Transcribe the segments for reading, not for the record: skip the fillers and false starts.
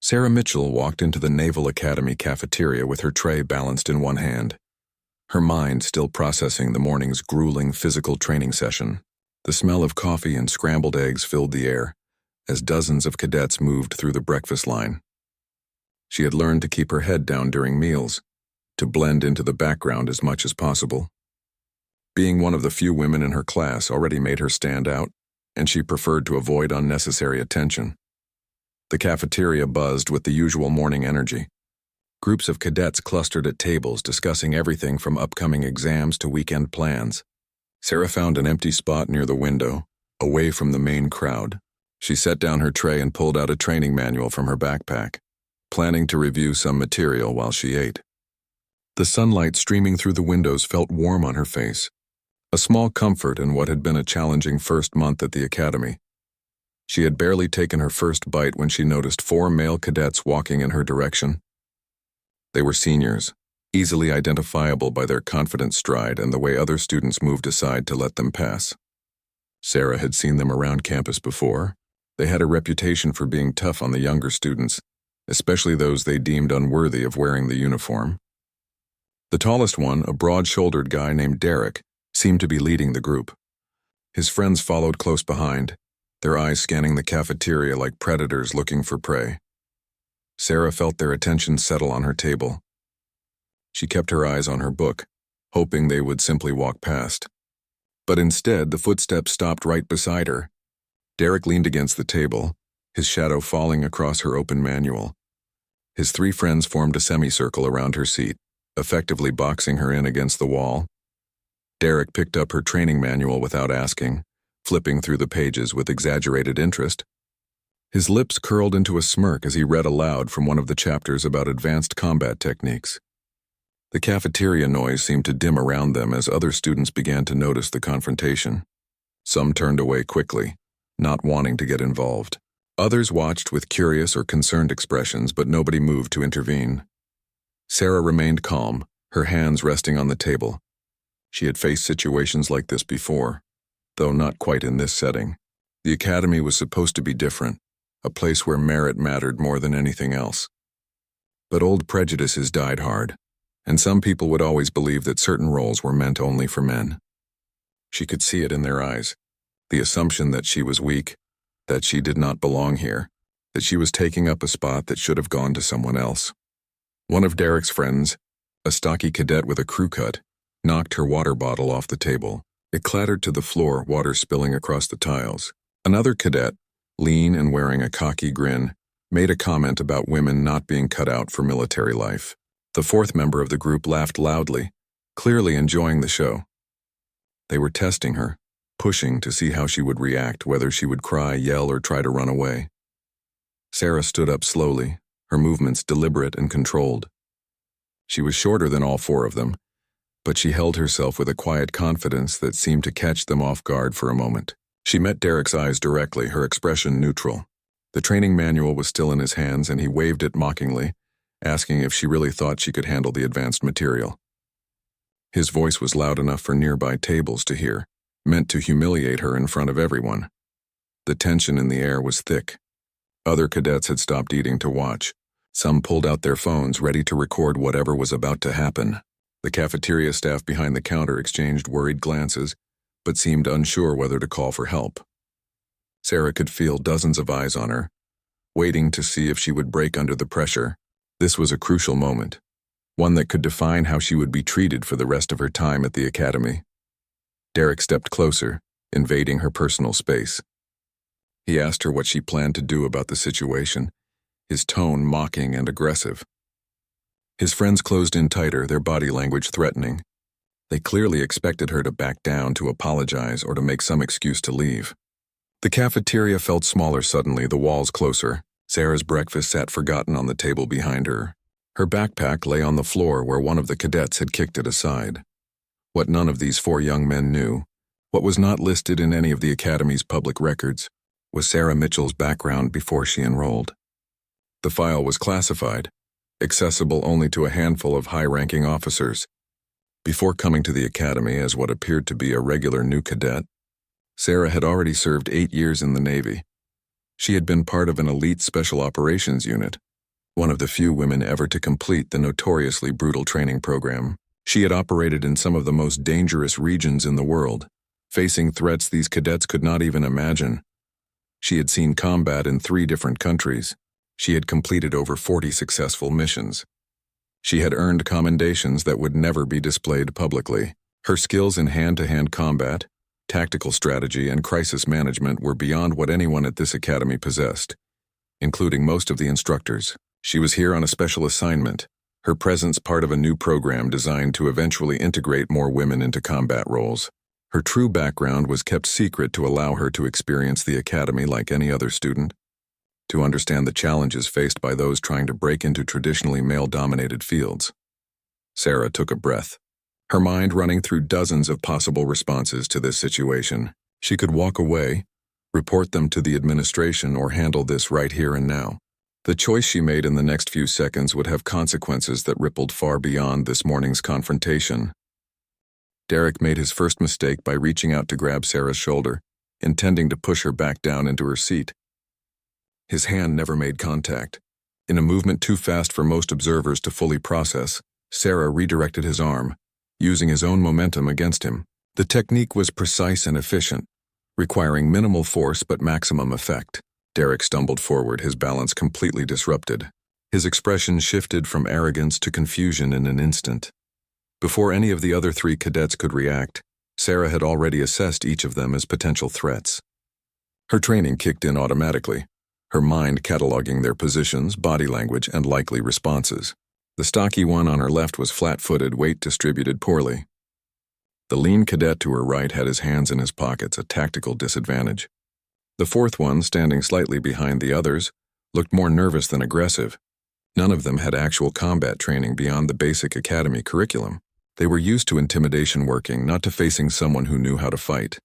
Sarah Mitchell walked into the Naval Academy cafeteria with her tray balanced in one hand, her mind still processing the morning's grueling physical training session. The smell of coffee and scrambled eggs filled the air as dozens of cadets moved through the breakfast line. She had learned to keep her head down during meals, to blend into the background as much as possible. Being one of the few women in her class already made her stand out, and she preferred to avoid unnecessary attention. The cafeteria buzzed with the usual morning energy. Groups of cadets clustered at tables discussing everything from upcoming exams to weekend plans. Sarah found an empty spot near the window, away from the main crowd. She set down her tray and pulled out a training manual from her backpack, planning to review some material while she ate. The sunlight streaming through the windows felt warm on her face, a small comfort in what had been a challenging first month at the academy. She had barely taken her first bite when she noticed 4 male cadets walking in her direction. They were seniors, easily identifiable by their confident stride and the way other students moved aside to let them pass. Sarah had seen them around campus before. They had a reputation for being tough on the younger students, especially those they deemed unworthy of wearing the uniform. The tallest one, a broad-shouldered guy named Derek, seemed to be leading the group. His friends followed close behind, their eyes scanning the cafeteria like predators looking for prey. Sarah felt their attention settle on her table. She kept her eyes on her book, hoping they would simply walk past. But instead, the footsteps stopped right beside her. Derek leaned against the table, his shadow falling across her open manual. His 3 friends formed a semicircle around her seat, effectively boxing her in against the wall. Derek picked up her training manual without asking, flipping through the pages with exaggerated interest. His lips curled into a smirk as he read aloud from one of the chapters about advanced combat techniques. The cafeteria noise seemed to dim around them as other students began to notice the confrontation. Some turned away quickly, not wanting to get involved. Others watched with curious or concerned expressions, but nobody moved to intervene. Sarah remained calm, her hands resting on the table. She had faced situations like this before, though not quite in this setting. The academy was supposed to be different, a place where merit mattered more than anything else. But old prejudices died hard, and some people would always believe that certain roles were meant only for men. She could see it in their eyes, the assumption that she was weak, that she did not belong here, that she was taking up a spot that should have gone to someone else. One of Derek's friends, a stocky cadet with a crew cut, knocked her water bottle off the table. It clattered to the floor, water spilling across the tiles. Another cadet, lean and wearing a cocky grin, made a comment about women not being cut out for military life. The 4th member of the group laughed loudly, clearly enjoying the show. They were testing her, pushing to see how she would react, whether she would cry, yell, or try to run away. Sarah stood up slowly, her movements deliberate and controlled. She was shorter than all 4 of them, but she held herself with a quiet confidence that seemed to catch them off guard for a moment. She met Derek's eyes directly, her expression neutral. The training manual was still in his hands, and he waved it mockingly, asking if she really thought she could handle the advanced material. His voice was loud enough for nearby tables to hear, meant to humiliate her in front of everyone. The tension in the air was thick. Other cadets had stopped eating to watch. Some pulled out their phones, ready to record whatever was about to happen. The cafeteria staff behind the counter exchanged worried glances, but seemed unsure whether to call for help. Sarah could feel dozens of eyes on her, waiting to see if she would break under the pressure. This was a crucial moment, one that could define how she would be treated for the rest of her time at the academy. Derek stepped closer, invading her personal space. He asked her what she planned to do about the situation, his tone mocking and aggressive. His friends closed in tighter, their body language threatening. They clearly expected her to back down, to apologize, or to make some excuse to leave. The cafeteria felt smaller suddenly, the walls closer. Sarah's breakfast sat forgotten on the table behind her. Her backpack lay on the floor where one of the cadets had kicked it aside. What none of these 4 young men knew, what was not listed in any of the academy's public records, was Sarah Mitchell's background before she enrolled. The file was classified, accessible only to a handful of high-ranking officers. Before coming to the academy as what appeared to be a regular new cadet, Sarah had already served 8 years in the Navy. She had been part of an elite special operations unit, one of the few women ever to complete the notoriously brutal training program. She had operated in some of the most dangerous regions in the world, facing threats these cadets could not even imagine. She had seen combat in 3 different countries. She had completed over 40 successful missions. She had earned commendations that would never be displayed publicly. Her skills in hand-to-hand combat, tactical strategy, and crisis management were beyond what anyone at this academy possessed, including most of the instructors. She was here on a special assignment, her presence part of a new program designed to eventually integrate more women into combat roles. Her true background was kept secret to allow her to experience the academy like any other student, to understand the challenges faced by those trying to break into traditionally male-dominated fields. Sarah took a breath, her mind running through dozens of possible responses to this situation. She could walk away, report them to the administration, or handle this right here and now. The choice she made in the next few seconds would have consequences that rippled far beyond this morning's confrontation. Derek made his first mistake by reaching out to grab Sarah's shoulder, intending to push her back down into her seat. His hand never made contact. In a movement too fast for most observers to fully process, Sarah redirected his arm, using his own momentum against him. The technique was precise and efficient, requiring minimal force but maximum effect. Derek stumbled forward, his balance completely disrupted. His expression shifted from arrogance to confusion in an instant. Before any of the other 3 cadets could react, Sarah had already assessed each of them as potential threats. Her training kicked in automatically, her mind cataloging their positions, body language, and likely responses. The stocky one on her left was flat-footed, weight distributed poorly. The lean cadet to her right had his hands in his pockets, a tactical disadvantage. The 4th one, standing slightly behind the others, looked more nervous than aggressive. None of them had actual combat training beyond the basic academy curriculum. They were used to intimidation working, not to facing someone who knew how to fight.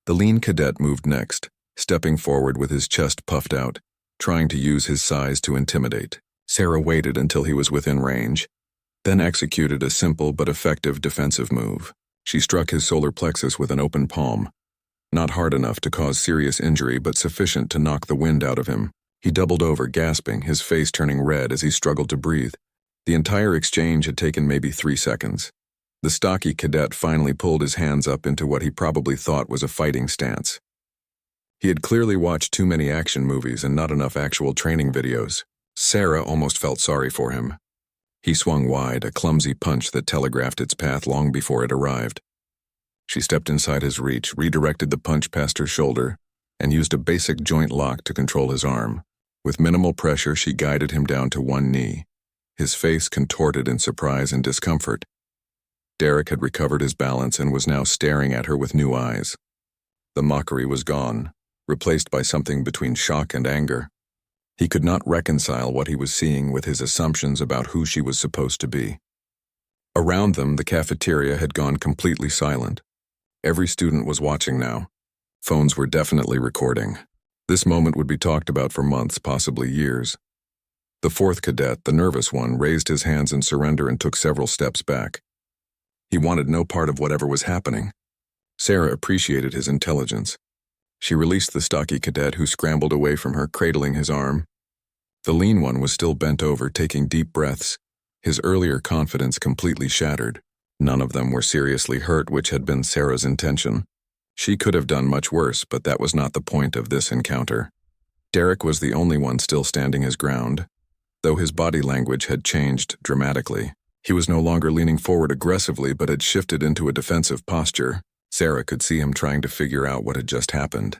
The lean cadet moved next, stepping forward with his chest puffed out, trying to use his size to intimidate. Sarah waited until he was within range, then executed a simple but effective defensive move. She struck his solar plexus with an open palm, not hard enough to cause serious injury but sufficient to knock the wind out of him. He doubled over, gasping, his face turning red as he struggled to breathe. The entire exchange had taken maybe 3 seconds. The stocky cadet finally pulled his hands up into what he probably thought was a fighting stance. He had clearly watched too many action movies and not enough actual training videos. Sarah almost felt sorry for him. He swung wide, a clumsy punch that telegraphed its path long before it arrived. She stepped inside his reach, redirected the punch past her shoulder, and used a basic joint lock to control his arm. With minimal pressure, she guided him down to one knee, his face contorted in surprise and discomfort. Derek had recovered his balance and was now staring at her with new eyes. The mockery was gone, replaced by something between shock and anger. He could not reconcile what he was seeing with his assumptions about who she was supposed to be. Around them, the cafeteria had gone completely silent. Every student was watching now. Phones were definitely recording. This moment would be talked about for months, possibly years. The 4th cadet, the nervous one, raised his hands in surrender and took several steps back. He wanted no part of whatever was happening. Sarah appreciated his intelligence. She released the stocky cadet, who scrambled away from her, cradling his arm. The lean one was still bent over, taking deep breaths, his earlier confidence completely shattered. None of them were seriously hurt, which had been Sarah's intention. She could have done much worse, but that was not the point of this encounter. Derek was the only one still standing his ground, though his body language had changed dramatically. He was no longer leaning forward aggressively, but had shifted into a defensive posture. Sarah could see him trying to figure out what had just happened,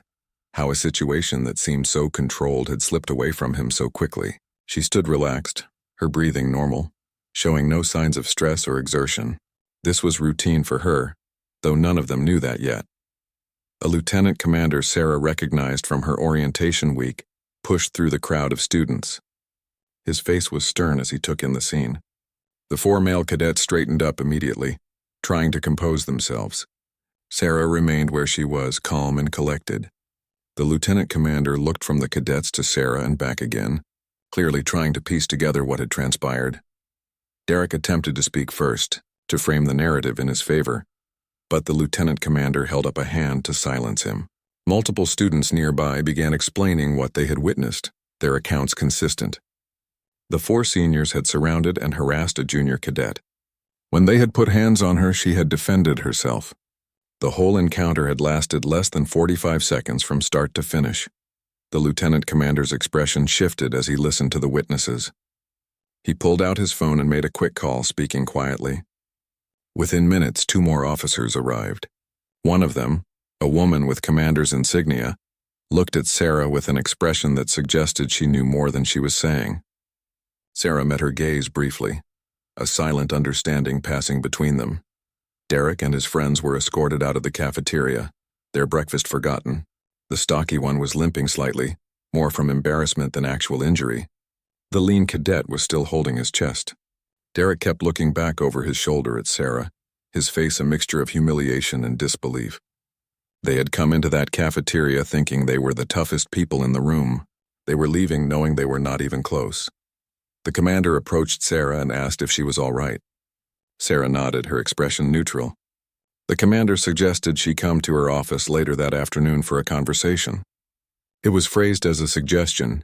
how a situation that seemed so controlled had slipped away from him so quickly. She stood relaxed, her breathing normal, showing no signs of stress or exertion. This was routine for her, though none of them knew that yet. A lieutenant commander Sarah recognized from her orientation week pushed through the crowd of students. His face was stern as he took in the scene. The 4 male cadets straightened up immediately, trying to compose themselves. Sarah remained where she was, calm and collected. The lieutenant commander looked from the cadets to Sarah and back again, clearly trying to piece together what had transpired. Derek attempted to speak first, to frame the narrative in his favor, but the lieutenant commander held up a hand to silence him. Multiple students nearby began explaining what they had witnessed, their accounts consistent. The 4 seniors had surrounded and harassed a junior cadet. When they had put hands on her, she had defended herself. The whole encounter had lasted less than 45 seconds from start to finish. The lieutenant commander's expression shifted as he listened to the witnesses. He pulled out his phone and made a quick call, speaking quietly. Within minutes, 2 more officers arrived. One of them, a woman with commander's insignia, looked at Sarah with an expression that suggested she knew more than she was saying. Sarah met her gaze briefly, a silent understanding passing between them. Derek and his friends were escorted out of the cafeteria, their breakfast forgotten. The stocky one was limping slightly, more from embarrassment than actual injury. The lean cadet was still holding his chest. Derek kept looking back over his shoulder at Sarah, his face a mixture of humiliation and disbelief. They had come into that cafeteria thinking they were the toughest people in the room. They were leaving knowing they were not even close. The commander approached Sarah and asked if she was all right. Sarah nodded, her expression neutral. The commander suggested she come to her office later that afternoon for a conversation. It was phrased as a suggestion,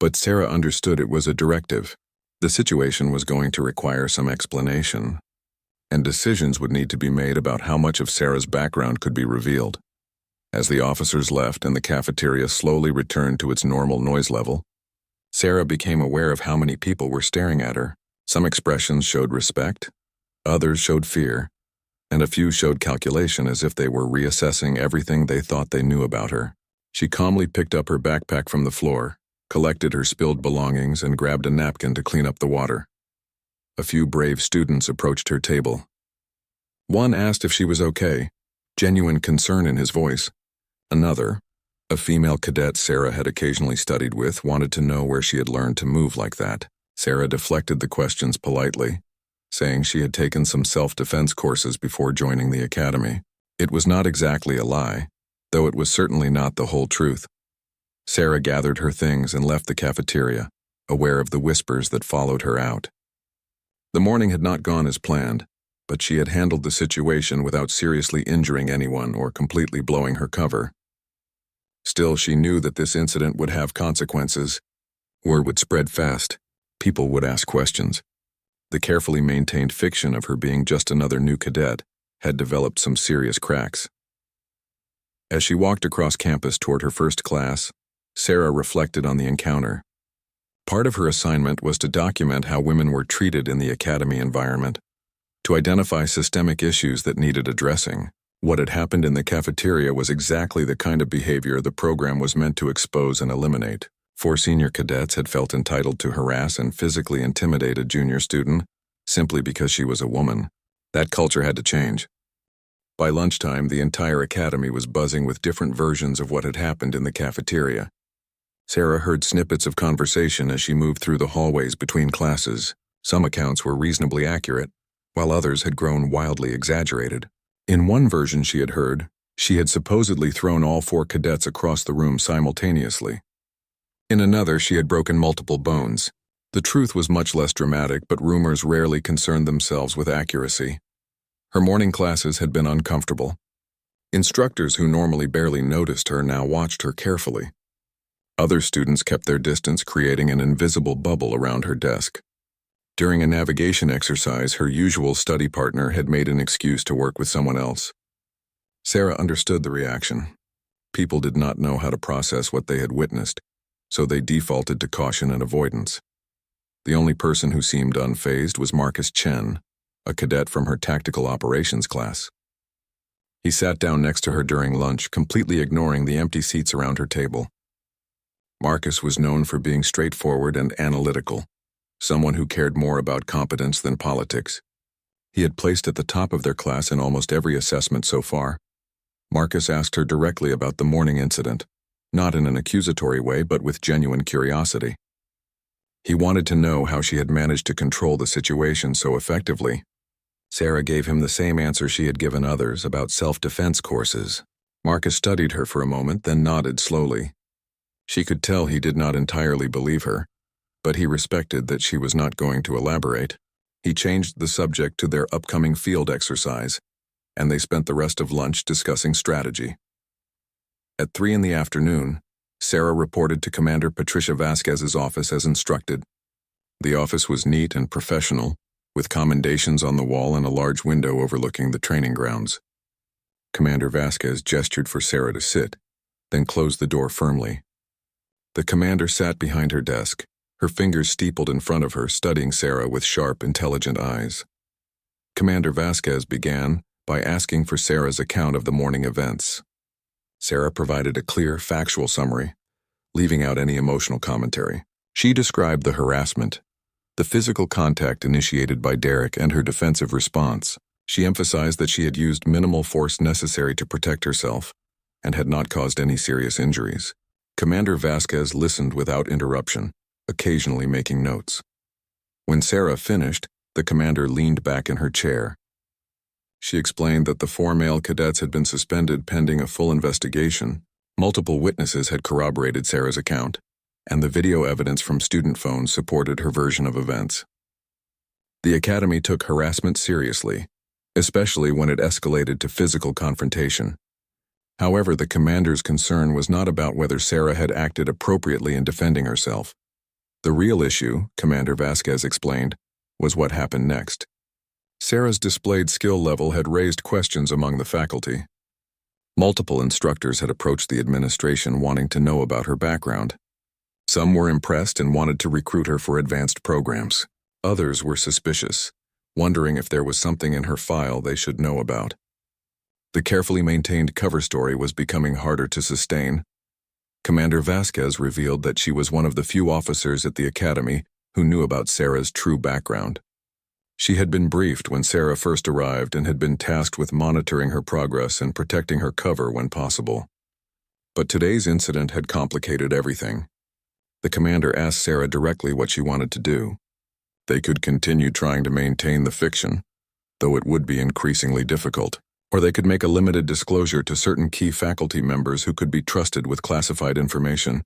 but Sarah understood it was a directive. The situation was going to require some explanation, and decisions would need to be made about how much of Sarah's background could be revealed. As the officers left and the cafeteria slowly returned to its normal noise level, Sarah became aware of how many people were staring at her. Some expressions showed respect, others showed fear, and a few showed calculation as if they were reassessing everything they thought they knew about her. She calmly picked up her backpack from the floor, collected her spilled belongings, and grabbed a napkin to clean up the water. A few brave students approached her table. One asked if she was okay, genuine concern in his voice. Another, a female cadet Sarah had occasionally studied with, wanted to know where she had learned to move like that. Sarah deflected the questions politely, saying she had taken some self-defense courses before joining the academy. It was not exactly a lie, though it was certainly not the whole truth. Sarah gathered her things and left the cafeteria, aware of the whispers that followed her out. The morning had not gone as planned, but she had handled the situation without seriously injuring anyone or completely blowing her cover. Still, she knew that this incident would have consequences. Word would spread fast. People would ask questions. The carefully maintained fiction of her being just another new cadet had developed some serious cracks. As she walked across campus toward her first class, Sarah reflected on the encounter. Part of her assignment was to document how women were treated in the academy environment, to identify systemic issues that needed addressing. What had happened in the cafeteria was exactly the kind of behavior the program was meant to expose and eliminate. 4 senior cadets had felt entitled to harass and physically intimidate a junior student simply because she was a woman. That culture had to change. By lunchtime, the entire academy was buzzing with different versions of what had happened in the cafeteria. Sarah heard snippets of conversation as she moved through the hallways between classes. Some accounts were reasonably accurate, while others had grown wildly exaggerated. In one version she had heard, she had supposedly thrown all 4 cadets across the room simultaneously. In another, she had broken multiple bones. The truth was much less dramatic, but rumors rarely concerned themselves with accuracy. Her morning classes had been uncomfortable. Instructors who normally barely noticed her now watched her carefully. Other students kept their distance, creating an invisible bubble around her desk. During a navigation exercise, her usual study partner had made an excuse to work with someone else. Sarah understood the reaction. People did not know how to process what they had witnessed, so they defaulted to caution and avoidance. The only person who seemed unfazed was Marcus Chen, a cadet from her tactical operations class. He sat down next to her during lunch, completely ignoring the empty seats around her table. Marcus was known for being straightforward and analytical, someone who cared more about competence than politics. He had placed at the top of their class in almost every assessment so far. Marcus asked her directly about the morning incident, not in an accusatory way, but with genuine curiosity. He wanted to know how she had managed to control the situation so effectively. Sarah gave him the same answer she had given others about self-defense courses. Marcus studied her for a moment, then nodded slowly. She could tell he did not entirely believe her, but he respected that she was not going to elaborate. He changed the subject to their upcoming field exercise, and they spent the rest of lunch discussing strategy. At 3 p.m, Sarah reported to Commander Patricia Vasquez's office as instructed. The office was neat and professional, with commendations on the wall and a large window overlooking the training grounds. Commander Vasquez gestured for Sarah to sit, then closed the door firmly. The commander sat behind her desk, her fingers steepled in front of her, studying Sarah with sharp, intelligent eyes. Commander Vasquez began by asking for Sarah's account of the morning events. Sarah provided a clear, factual summary, leaving out any emotional commentary. She described the harassment, the physical contact initiated by Derek, and her defensive response. She emphasized that she had used minimal force necessary to protect herself and had not caused any serious injuries. Commander Vasquez listened without interruption, occasionally making notes. When Sarah finished, the commander leaned back in her chair. She explained that the 4 male cadets had been suspended pending a full investigation. Multiple witnesses had corroborated Sarah's account, and the video evidence from student phones supported her version of events. The academy took harassment seriously, especially when it escalated to physical confrontation. However, the commander's concern was not about whether Sarah had acted appropriately in defending herself. The real issue, Commander Vasquez explained, was what happened next. Sarah's displayed skill level had raised questions among the faculty. Multiple instructors had approached the administration wanting to know about her background. Some were impressed and wanted to recruit her for advanced programs. Others were suspicious, wondering if there was something in her file they should know about. The carefully maintained cover story was becoming harder to sustain. Commander Vasquez revealed that she was one of the few officers at the academy who knew about Sarah's true background. She had been briefed when Sarah first arrived and had been tasked with monitoring her progress and protecting her cover when possible. But today's incident had complicated everything. The commander asked Sarah directly what she wanted to do. They could continue trying to maintain the fiction, though it would be increasingly difficult, or they could make a limited disclosure to certain key faculty members who could be trusted with classified information.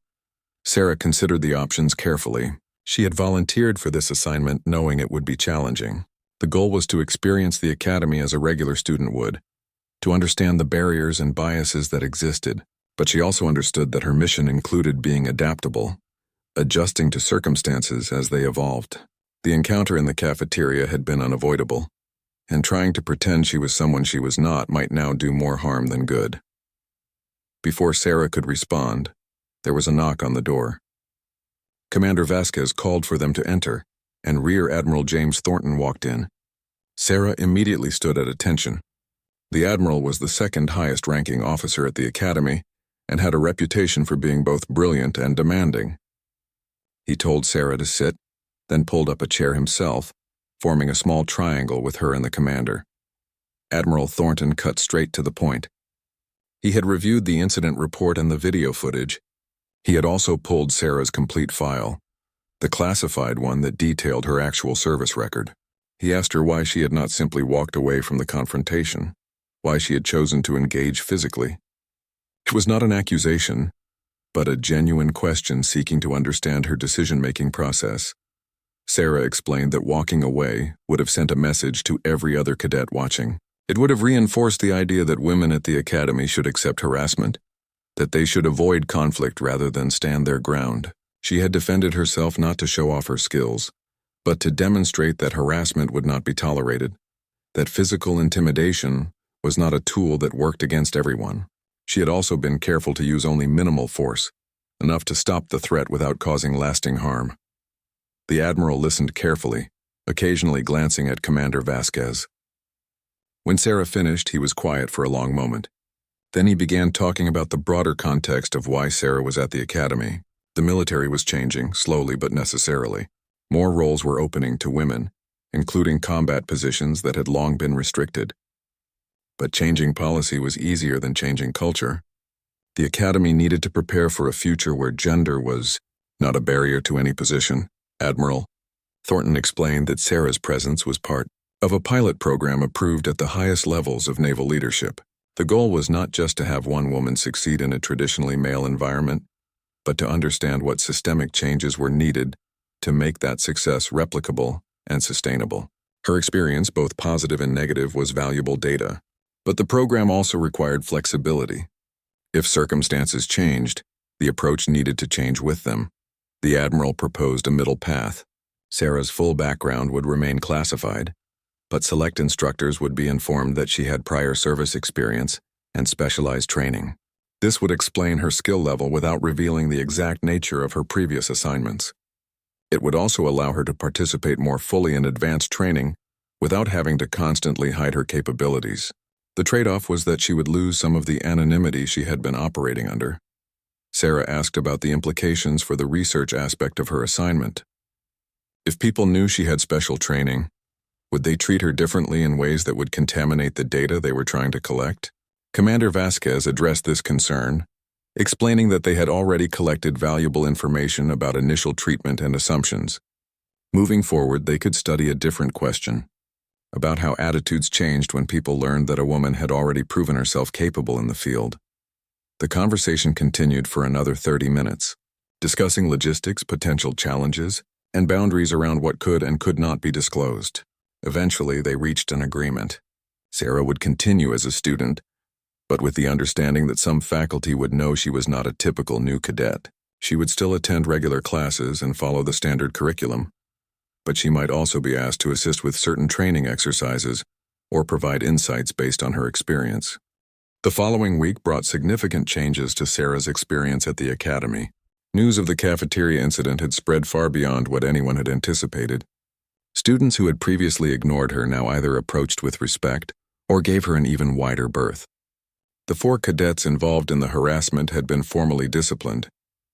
Sarah considered the options carefully. She had volunteered for this assignment knowing it would be challenging. The goal was to experience the academy as a regular student would, to understand the barriers and biases that existed, but she also understood that her mission included being adaptable, adjusting to circumstances as they evolved. The encounter in the cafeteria had been unavoidable, and trying to pretend she was someone she was not might now do more harm than good. Before Sarah could respond, there was a knock on the door. Commander Vasquez called for them to enter, and Rear Admiral James Thornton walked in. Sarah immediately stood at attention. The Admiral was the second highest-ranking officer at the academy and had a reputation for being both brilliant and demanding. He told Sarah to sit, then pulled up a chair himself, forming a small triangle with her and the commander. Admiral Thornton cut straight to the point. He had reviewed the incident report and the video footage. He had also pulled Sarah's complete file, the classified one that detailed her actual service record. He asked her why she had not simply walked away from the confrontation, why she had chosen to engage physically. It was not an accusation, but a genuine question seeking to understand her decision-making process. Sarah explained that walking away would have sent a message to every other cadet watching. It would have reinforced the idea that women at the academy should accept harassment, that they should avoid conflict rather than stand their ground. She had defended herself not to show off her skills, but to demonstrate that harassment would not be tolerated, that physical intimidation was not a tool that worked against everyone. She had also been careful to use only minimal force, enough to stop the threat without causing lasting harm. The Admiral listened carefully, occasionally glancing at Commander Vasquez. When Sarah finished, he was quiet for a long moment. Then he began talking about the broader context of why Sarah was at the academy. The military was changing, slowly but necessarily. More roles were opening to women, including combat positions that had long been restricted. But changing policy was easier than changing culture. The academy needed to prepare for a future where gender was not a barrier to any position. Admiral Thornton explained that Sarah's presence was part of a pilot program approved at the highest levels of naval leadership. The goal was not just to have one woman succeed in a traditionally male environment, but to understand what systemic changes were needed to make that success replicable and sustainable. Her experience, both positive and negative, was valuable data, but the program also required flexibility. If circumstances changed, the approach needed to change with them. The Admiral proposed a middle path, Sarah's full background would remain classified, but select instructors would be informed that she had prior service experience and specialized training. This would explain her skill level without revealing the exact nature of her previous assignments. It would also allow her to participate more fully in advanced training without having to constantly hide her capabilities. The trade-off was that she would lose some of the anonymity she had been operating under. Sarah asked about the implications for the research aspect of her assignment. If people knew she had special training, would they treat her differently in ways that would contaminate the data they were trying to collect? Commander Vasquez addressed this concern, explaining that they had already collected valuable information about initial treatment and assumptions. Moving forward, they could study a different question, about how attitudes changed when people learned that a woman had already proven herself capable in the field. The conversation continued for another 30 minutes, discussing logistics, potential challenges, and boundaries around what could and could not be disclosed. Eventually, they reached an agreement. Sarah would continue as a student, but with the understanding that some faculty would know she was not a typical new cadet. She would still attend regular classes and follow the standard curriculum, but she might also be asked to assist with certain training exercises or provide insights based on her experience. The following week brought significant changes to Sarah's experience at the academy. News of the cafeteria incident had spread far beyond what anyone had anticipated. Students who had previously ignored her now either approached with respect or gave her an even wider berth. The 4 cadets involved in the harassment had been formally disciplined,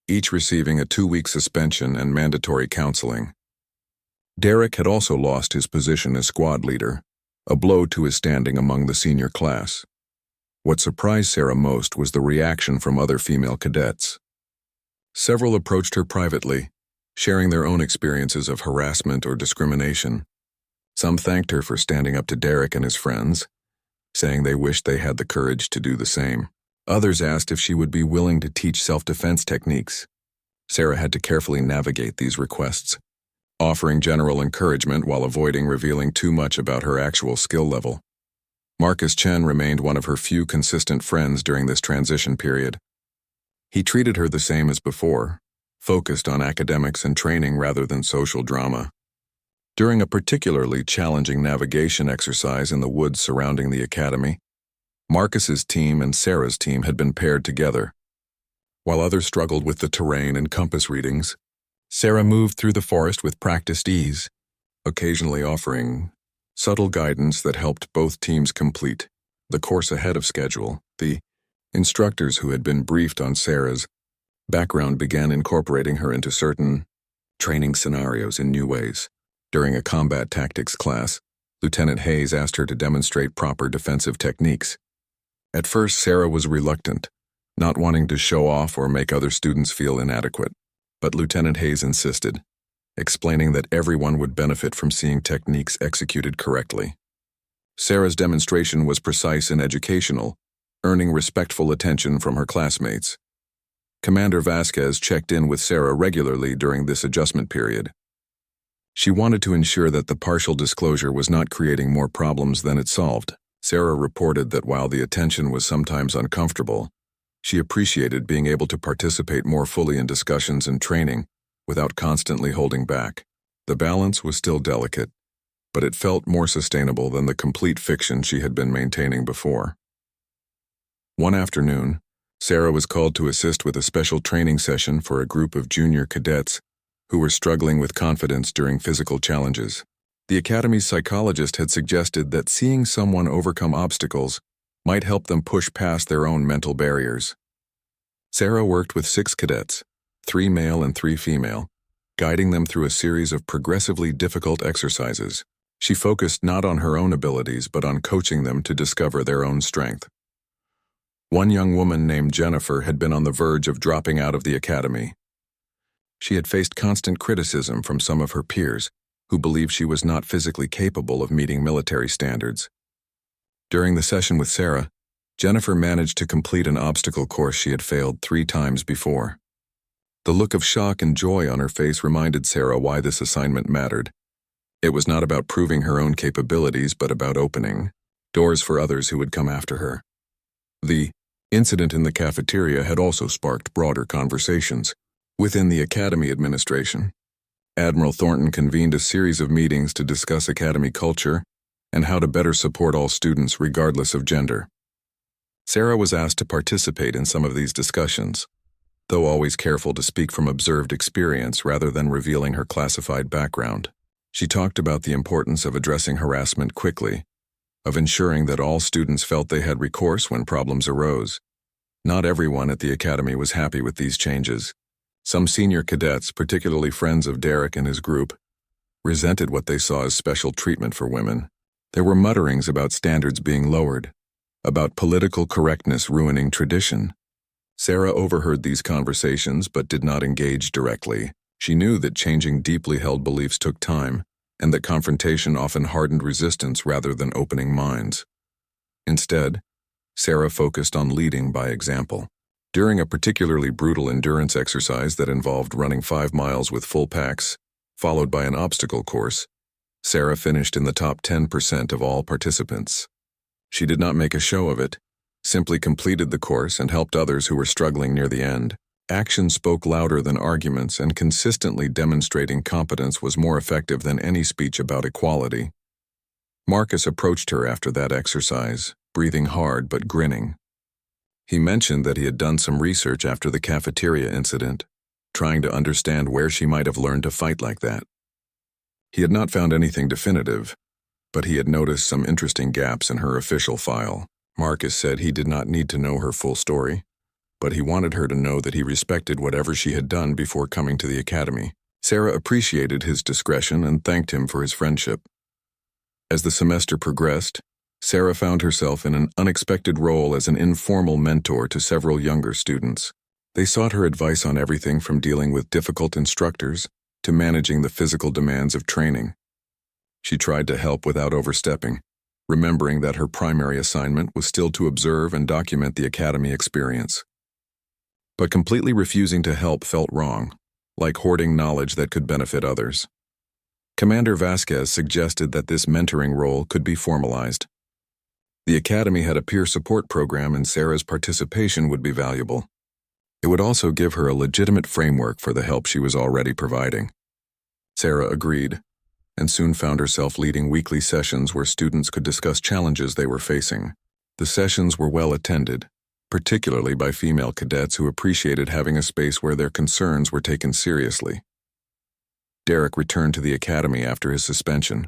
each receiving a 2-week suspension and mandatory counseling. Derek had also lost his position as squad leader, a blow to his standing among the senior class. What surprised Sarah most was the reaction from other female cadets. Several approached her privately, sharing their own experiences of harassment or discrimination. Some thanked her for standing up to Derek and his friends, saying they wished they had the courage to do the same. Others asked if she would be willing to teach self-defense techniques. Sarah had to carefully navigate these requests, offering general encouragement while avoiding revealing too much about her actual skill level. Marcus Chen remained one of her few consistent friends during this transition period. He treated her the same as before, focused on academics and training rather than social drama. During a particularly challenging navigation exercise in the woods surrounding the academy, Marcus's team and Sarah's team had been paired together. While others struggled with the terrain and compass readings, Sarah moved through the forest with practiced ease, occasionally offering subtle guidance that helped both teams complete the course ahead of schedule. The instructors who had been briefed on Sarah's background began incorporating her into certain training scenarios in new ways. During a combat tactics class, Lieutenant Hayes asked her to demonstrate proper defensive techniques. At first, Sarah was reluctant, not wanting to show off or make other students feel inadequate. But Lieutenant Hayes insisted, explaining that everyone would benefit from seeing techniques executed correctly. Sarah's demonstration was precise and educational, earning respectful attention from her classmates. Commander Vasquez checked in with Sarah regularly during this adjustment period. She wanted to ensure that the partial disclosure was not creating more problems than it solved. Sarah reported that while the attention was sometimes uncomfortable, she appreciated being able to participate more fully in discussions and training without constantly holding back. The balance was still delicate, but it felt more sustainable than the complete fiction she had been maintaining before. One afternoon, Sarah was called to assist with a special training session for a group of junior cadets who were struggling with confidence during physical challenges. The Academy's psychologist had suggested that seeing someone overcome obstacles might help them push past their own mental barriers. Sarah worked with 6 cadets, 3 male and 3 female, guiding them through a series of progressively difficult exercises. She focused not on her own abilities but on coaching them to discover their own strength. One young woman named Jennifer had been on the verge of dropping out of the academy. She had faced constant criticism from some of her peers, who believed she was not physically capable of meeting military standards. During the session with Sarah, Jennifer managed to complete an obstacle course she had failed 3 times before. The look of shock and joy on her face reminded Sarah why this assignment mattered. It was not about proving her own capabilities, but about opening doors for others who would come after her. The incident in the cafeteria had also sparked broader conversations within the academy administration. Admiral Thornton convened a series of meetings to discuss academy culture and how to better support all students regardless of gender. Sarah was asked to participate in some of these discussions, though always careful to speak from observed experience rather than revealing her classified background. She talked about the importance of addressing harassment quickly, of ensuring that all students felt they had recourse when problems arose. Not everyone at the academy was happy with these changes. Some senior cadets, particularly friends of Derek and his group, resented what they saw as special treatment for women. There were mutterings about standards being lowered, about political correctness ruining tradition. Sarah overheard these conversations but did not engage directly. She knew that changing deeply held beliefs took time, and that confrontation often hardened resistance rather than opening minds. Instead, Sarah focused on leading by example. During a particularly brutal endurance exercise that involved running 5 miles with full packs, followed by an obstacle course, Sarah finished in the top 10% of all participants. She did not make a show of it, simply completed the course and helped others who were struggling near the end. Action spoke louder than arguments, and consistently demonstrating competence was more effective than any speech about equality. Marcus approached her after that exercise, breathing hard but grinning. He mentioned that he had done some research after the cafeteria incident, trying to understand where she might have learned to fight like that. He had not found anything definitive, but he had noticed some interesting gaps in her official file. Marcus said he did not need to know her full story, but he wanted her to know that he respected whatever she had done before coming to the academy. Sarah appreciated his discretion and thanked him for his friendship. As the semester progressed, Sarah found herself in an unexpected role as an informal mentor to several younger students. They sought her advice on everything from dealing with difficult instructors to managing the physical demands of training. She tried to help without overstepping, remembering that her primary assignment was still to observe and document the academy experience. But completely refusing to help felt wrong, like hoarding knowledge that could benefit others. Commander Vasquez suggested that this mentoring role could be formalized. The academy had a peer support program, and Sarah's participation would be valuable. It would also give her a legitimate framework for the help she was already providing. Sarah agreed, and soon found herself leading weekly sessions where students could discuss challenges they were facing. The sessions were well attended, particularly by female cadets who appreciated having a space where their concerns were taken seriously. Derek returned to the academy after his suspension,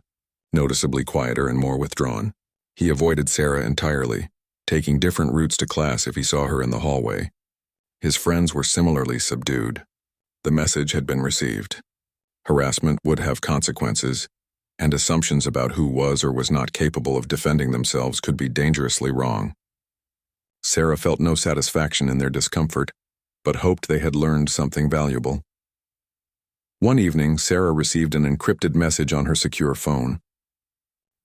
noticeably quieter and more withdrawn. He avoided Sarah entirely, taking different routes to class if he saw her in the hallway. His friends were similarly subdued. The message had been received. Harassment would have consequences, and assumptions about who was or was not capable of defending themselves could be dangerously wrong. Sarah felt no satisfaction in their discomfort, but hoped they had learned something valuable. One evening, Sarah received an encrypted message on her secure phone.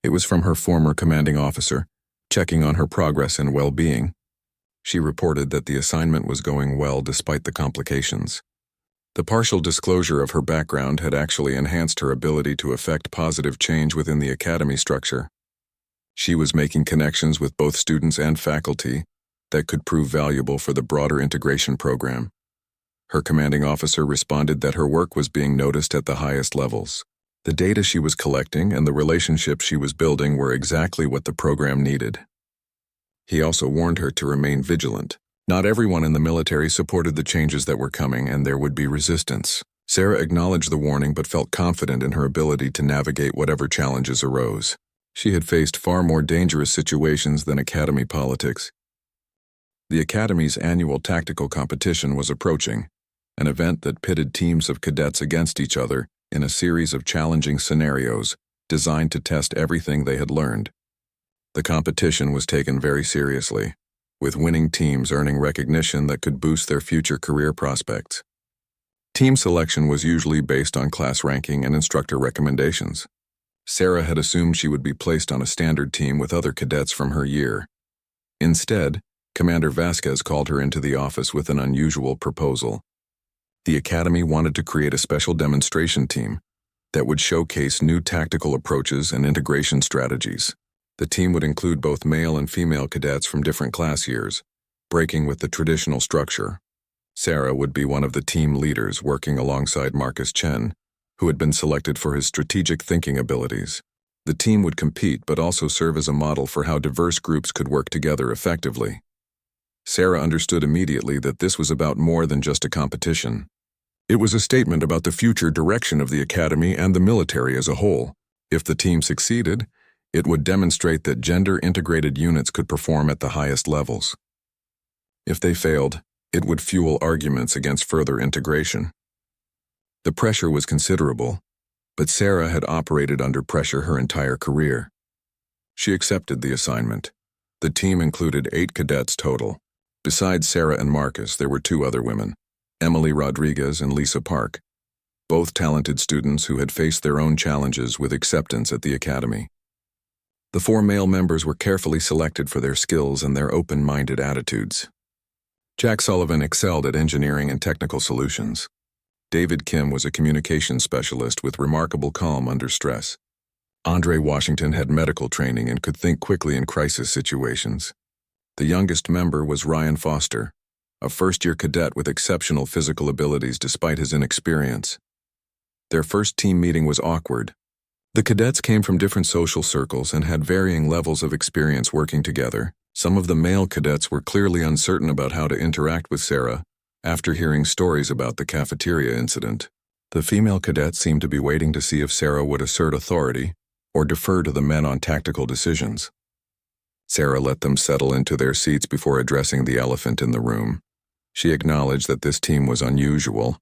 It was from her former commanding officer, checking on her progress and well-being. She reported that the assignment was going well despite the complications. The partial disclosure of her background had actually enhanced her ability to effect positive change within the academy structure. She was making connections with both students and faculty that could prove valuable for the broader integration program. Her commanding officer responded that her work was being noticed at the highest levels. The data she was collecting and the relationships she was building were exactly what the program needed. He also warned her to remain vigilant. Not everyone in the military supported the changes that were coming, and there would be resistance. Sarah acknowledged the warning but felt confident in her ability to navigate whatever challenges arose. She had faced far more dangerous situations than academy politics. The academy's annual tactical competition was approaching, an event that pitted teams of cadets against each other in a series of challenging scenarios designed to test everything they had learned. The competition was taken very seriously, with winning teams earning recognition that could boost their future career prospects. Team selection was usually based on class ranking and instructor recommendations. Sarah had assumed she would be placed on a standard team with other cadets from her year. Instead, Commander Vasquez called her into the office with an unusual proposal. The academy wanted to create a special demonstration team that would showcase new tactical approaches and integration strategies. The team would include both male and female cadets from different class years, breaking with the traditional structure. Sarah would be one of the team leaders working alongside Marcus Chen, who had been selected for his strategic thinking abilities. The team would compete but also serve as a model for how diverse groups could work together effectively. Sarah understood immediately that this was about more than just a competition. It was a statement about the future direction of the academy and the military as a whole. If the team succeeded, it would demonstrate that gender-integrated units could perform at the highest levels. If they failed, it would fuel arguments against further integration. The pressure was considerable, but Sarah had operated under pressure her entire career. She accepted the assignment. The team included 8 cadets total. Besides Sarah and Marcus, there were 2 other women, Emily Rodriguez and Lisa Park, both talented students who had faced their own challenges with acceptance at the academy. The 4 male members were carefully selected for their skills and their open-minded attitudes. Jack Sullivan excelled at engineering and technical solutions. David Kim was a communications specialist with remarkable calm under stress. Andre Washington had medical training and could think quickly in crisis situations. The youngest member was Ryan Foster, a first-year cadet with exceptional physical abilities despite his inexperience. Their first team meeting was awkward. The cadets came from different social circles and had varying levels of experience working together. Some of the male cadets were clearly uncertain about how to interact with Sarah after hearing stories about the cafeteria incident. The female cadets seemed to be waiting to see if Sarah would assert authority or defer to the men on tactical decisions. Sarah let them settle into their seats before addressing the elephant in the room. She acknowledged that this team was unusual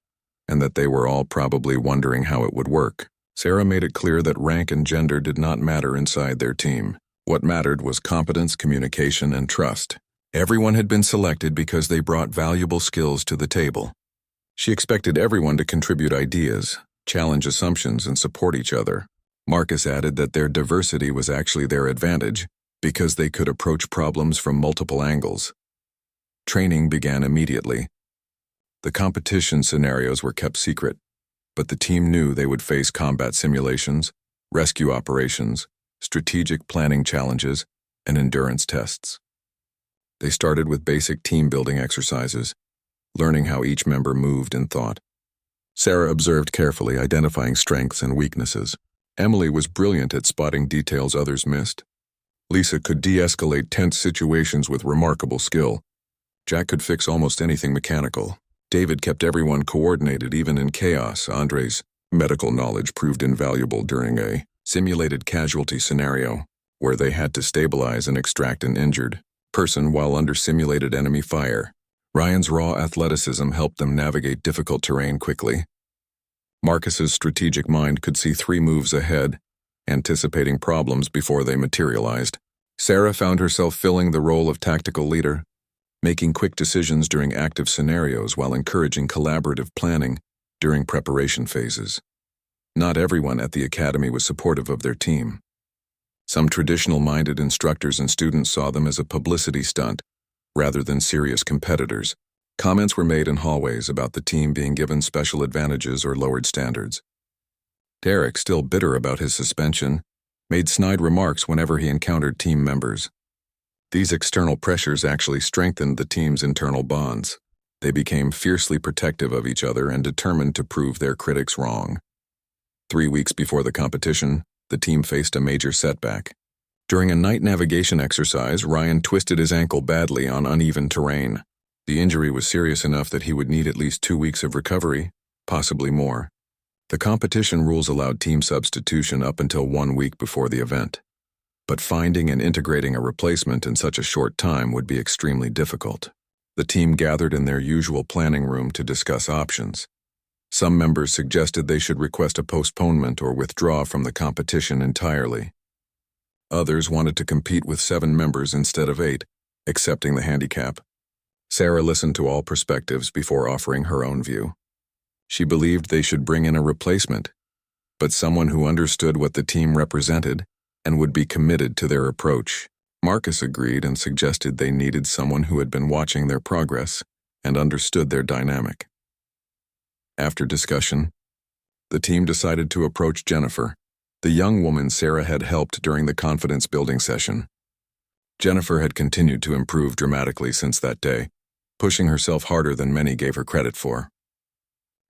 and that they were all probably wondering how it would work. Sarah made it clear that rank and gender did not matter inside their team. What mattered was competence, communication, and trust. Everyone had been selected because they brought valuable skills to the table. She expected everyone to contribute ideas, challenge assumptions, and support each other. Marcus added that their diversity was actually their advantage because they could approach problems from multiple angles. Training began immediately. The competition scenarios were kept secret, but the team knew they would face combat simulations, rescue operations, strategic planning challenges, and endurance tests. They started with basic team-building exercises, learning how each member moved and thought. Sarah observed carefully, identifying strengths and weaknesses. Emily was brilliant at spotting details others missed. Lisa could de-escalate tense situations with remarkable skill. Jack could fix almost anything mechanical. David kept everyone coordinated even in chaos. Andre's medical knowledge proved invaluable during a simulated casualty scenario where they had to stabilize and extract an injured person while under simulated enemy fire. Ryan's raw athleticism helped them navigate difficult terrain quickly. Marcus's strategic mind could see 3 moves ahead, anticipating problems before they materialized. Sarah found herself filling the role of tactical leader, making quick decisions during active scenarios while encouraging collaborative planning during preparation phases. Not everyone at the academy was supportive of their team. Some traditional-minded instructors and students saw them as a publicity stunt rather than serious competitors. Comments were made in hallways about the team being given special advantages or lowered standards. Derek, still bitter about his suspension, made snide remarks whenever he encountered team members. These external pressures actually strengthened the team's internal bonds. They became fiercely protective of each other and determined to prove their critics wrong. 3 weeks before the competition, the team faced a major setback. During a night navigation exercise, Ryan twisted his ankle badly on uneven terrain. The injury was serious enough that he would need at least 2 weeks of recovery, possibly more. The competition rules allowed team substitution up until 1 week before the event. But finding and integrating a replacement in such a short time would be extremely difficult. The team gathered in their usual planning room to discuss options. Some members suggested they should request a postponement or withdraw from the competition entirely. Others wanted to compete with 7 members instead of 8, accepting the handicap. Sarah listened to all perspectives before offering her own view. She believed they should bring in a replacement, but someone who understood what the team represented and would be committed to their approach. Marcus agreed and suggested they needed someone who had been watching their progress and understood their dynamic. After discussion, the team decided to approach Jennifer, the young woman Sarah had helped during the confidence-building session. Jennifer had continued to improve dramatically since that day, pushing herself harder than many gave her credit for.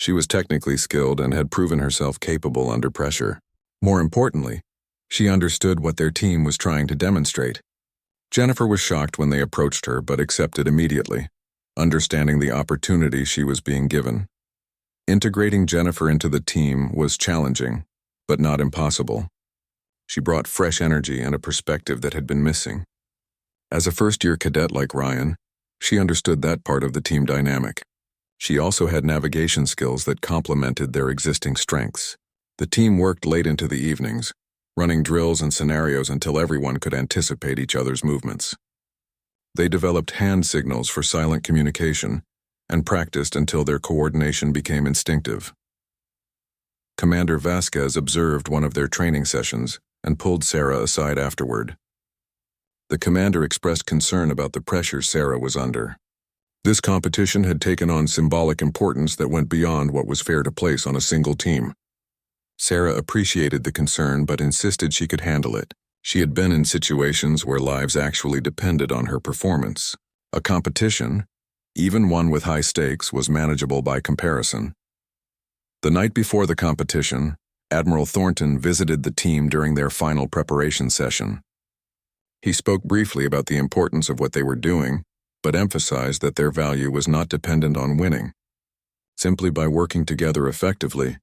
She was technically skilled and had proven herself capable under pressure. More importantly, she understood what their team was trying to demonstrate. Jennifer was shocked when they approached her but accepted immediately, understanding the opportunity she was being given. Integrating Jennifer into the team was challenging, but not impossible. She brought fresh energy and a perspective that had been missing. As a first-year cadet like Ryan, she understood that part of the team dynamic. She also had navigation skills that complemented their existing strengths. The team worked late into the evenings, running drills and scenarios until everyone could anticipate each other's movements. They developed hand signals for silent communication and practiced until their coordination became instinctive. Commander Vasquez observed one of their training sessions and pulled Sarah aside afterward. The commander expressed concern about the pressure Sarah was under. This competition had taken on symbolic importance that went beyond what was fair to place on a single team. Sarah appreciated the concern but insisted she could handle it. She had been in situations where lives actually depended on her performance. A competition, even one with high stakes, was manageable by comparison. The night before the competition, Admiral Thornton visited the team during their final preparation session. He spoke briefly about the importance of what they were doing, but emphasized that their value was not dependent on winning. Simply by working together effectively,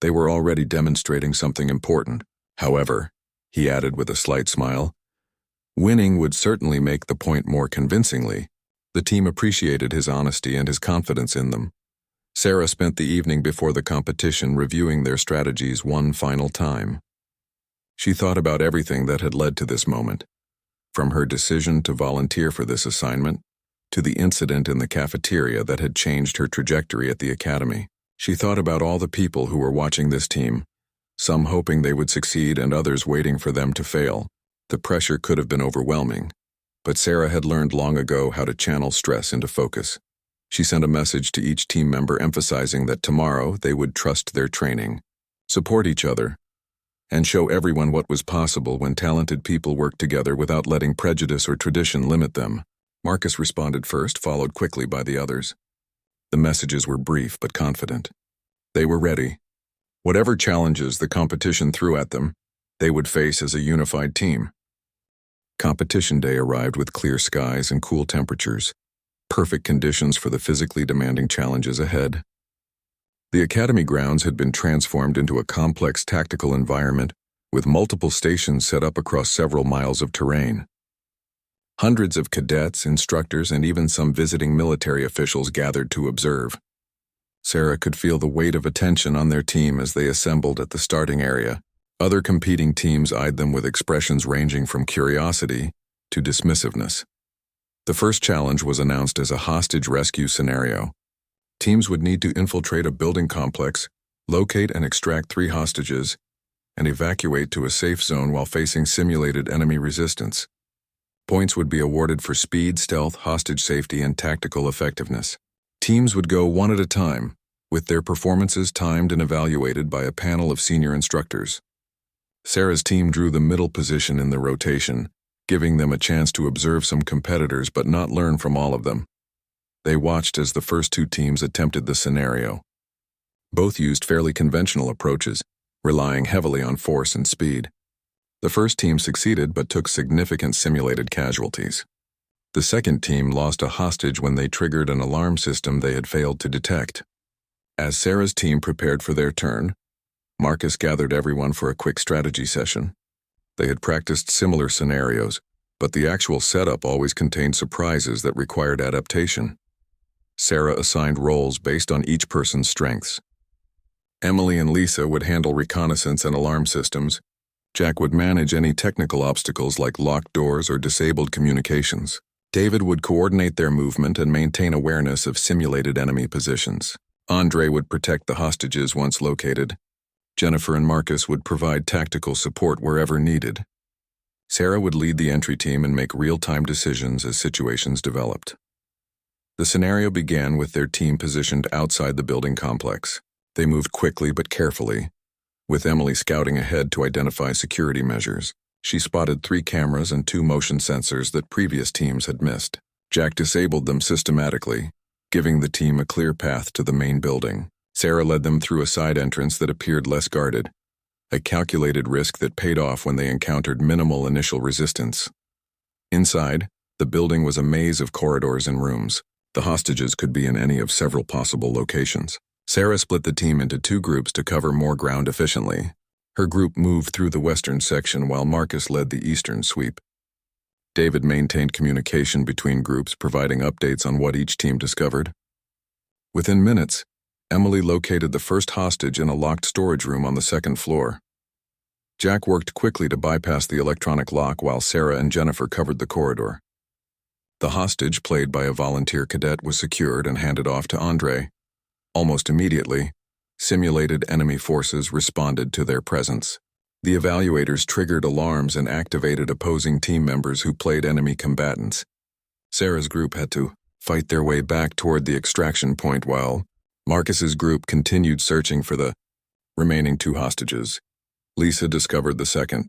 they were already demonstrating something important. However, he added with a slight smile, winning would certainly make the point more convincingly. The team appreciated his honesty and his confidence in them. Sarah spent the evening before the competition reviewing their strategies one final time. She thought about everything that had led to this moment, from her decision to volunteer for this assignment to the incident in the cafeteria that had changed her trajectory at the academy. She thought about all the people who were watching this team, some hoping they would succeed and others waiting for them to fail. The pressure could have been overwhelming, but Sarah had learned long ago how to channel stress into focus. She sent a message to each team member emphasizing that tomorrow they would trust their training, support each other, and show everyone what was possible when talented people work together without letting prejudice or tradition limit them. Marcus responded first, followed quickly by the others. The messages were brief but confident. They were ready. Whatever challenges the competition threw at them, they would face as a unified team. Competition day arrived with clear skies and cool temperatures, perfect conditions for the physically demanding challenges ahead. The academy grounds had been transformed into a complex tactical environment with multiple stations set up across several miles of terrain. Hundreds of cadets, instructors, and even some visiting military officials gathered to observe. Sarah could feel the weight of attention on their team as they assembled at the starting area. Other competing teams eyed them with expressions ranging from curiosity to dismissiveness. The first challenge was announced as a hostage rescue scenario. Teams would need to infiltrate a building complex, locate and extract 3 hostages, and evacuate to a safe zone while facing simulated enemy resistance. Points would be awarded for speed, stealth, hostage safety, and tactical effectiveness. Teams would go one at a time, with their performances timed and evaluated by a panel of senior instructors. Sarah's team drew the middle position in the rotation, giving them a chance to observe some competitors but not learn from all of them. They watched as the first 2 teams attempted the scenario. Both used fairly conventional approaches, relying heavily on force and speed. The first team succeeded but took significant simulated casualties. The second team lost a hostage when they triggered an alarm system they had failed to detect. As Sarah's team prepared for their turn, Marcus gathered everyone for a quick strategy session. They had practiced similar scenarios, but the actual setup always contained surprises that required adaptation. Sarah assigned roles based on each person's strengths. Emily and Lisa would handle reconnaissance and alarm systems. Jack would manage any technical obstacles like locked doors or disabled communications. David would coordinate their movement and maintain awareness of simulated enemy positions. Andre would protect the hostages once located. Jennifer and Marcus would provide tactical support wherever needed. Sarah would lead the entry team and make real-time decisions as situations developed. The scenario began with their team positioned outside the building complex. They moved quickly but carefully, with Emily scouting ahead to identify security measures. She spotted 3 cameras and 2 motion sensors that previous teams had missed. Jack disabled them systematically, giving the team a clear path to the main building. Sarah led them through a side entrance that appeared less guarded, a calculated risk that paid off when they encountered minimal initial resistance. Inside, the building was a maze of corridors and rooms. The hostages could be in any of several possible locations. Sarah split the team into two groups to cover more ground efficiently. Her group moved through the western section while Marcus led the eastern sweep. David maintained communication between groups, providing updates on what each team discovered. Within minutes, Emily located the first hostage in a locked storage room on the second floor. Jack worked quickly to bypass the electronic lock while Sarah and Jennifer covered the corridor. The hostage, played by a volunteer cadet, was secured and handed off to Andre. Almost immediately, simulated enemy forces responded to their presence. The evaluators triggered alarms and activated opposing team members who played enemy combatants. Sarah's group had to fight their way back toward the extraction point while Marcus's group continued searching for the remaining two hostages. Lisa discovered the second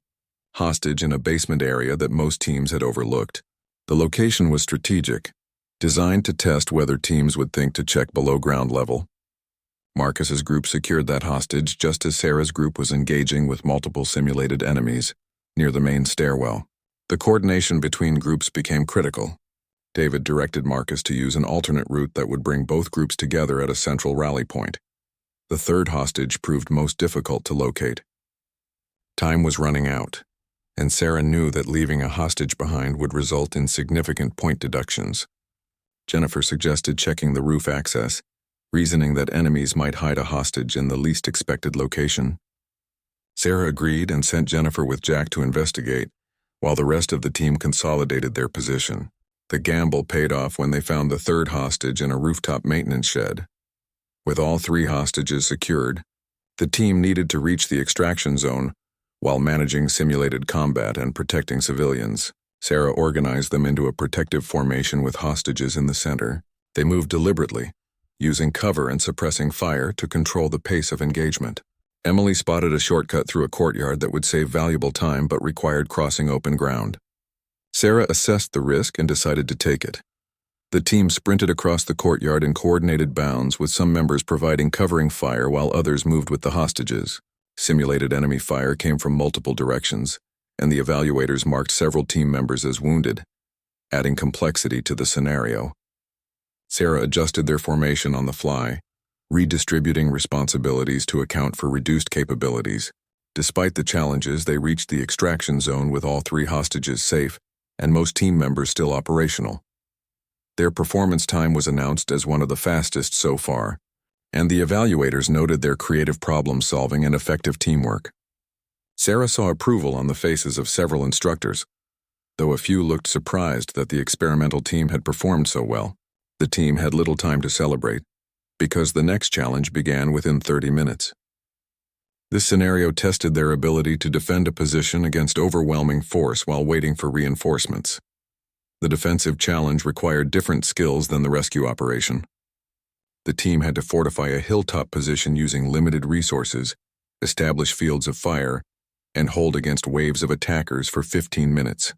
hostage in a basement area that most teams had overlooked. The location was strategic, designed to test whether teams would think to check below ground level. Marcus's group secured that hostage just as Sarah's group was engaging with multiple simulated enemies near the main stairwell. The coordination between groups became critical. David directed Marcus to use an alternate route that would bring both groups together at a central rally point. The third hostage proved most difficult to locate. Time was running out, and Sarah knew that leaving a hostage behind would result in significant point deductions. Jennifer suggested checking the roof access, reasoning that enemies might hide a hostage in the least expected location. Sarah agreed and sent Jennifer with Jack to investigate, while the rest of the team consolidated their position. The gamble paid off when they found the third hostage in a rooftop maintenance shed. With all three hostages secured, the team needed to reach the extraction zone while managing simulated combat and protecting civilians. Sarah organized them into a protective formation with hostages in the center. They moved deliberately, using cover and suppressing fire to control the pace of engagement. Emily spotted a shortcut through a courtyard that would save valuable time but required crossing open ground. Sarah assessed the risk and decided to take it. The team sprinted across the courtyard in coordinated bounds, with some members providing covering fire while others moved with the hostages. Simulated enemy fire came from multiple directions, and the evaluators marked several team members as wounded, adding complexity to the scenario. Sarah adjusted their formation on the fly, redistributing responsibilities to account for reduced capabilities. Despite the challenges, they reached the extraction zone with all three hostages safe and most team members still operational. Their performance time was announced as one of the fastest so far, and the evaluators noted their creative problem-solving and effective teamwork. Sarah saw approval on the faces of several instructors, though a few looked surprised that the experimental team had performed so well. The team had little time to celebrate, because the next challenge began within 30 minutes. This scenario tested their ability to defend a position against overwhelming force while waiting for reinforcements. The defensive challenge required different skills than the rescue operation. The team had to fortify a hilltop position using limited resources, establish fields of fire, and hold against waves of attackers for 15 minutes.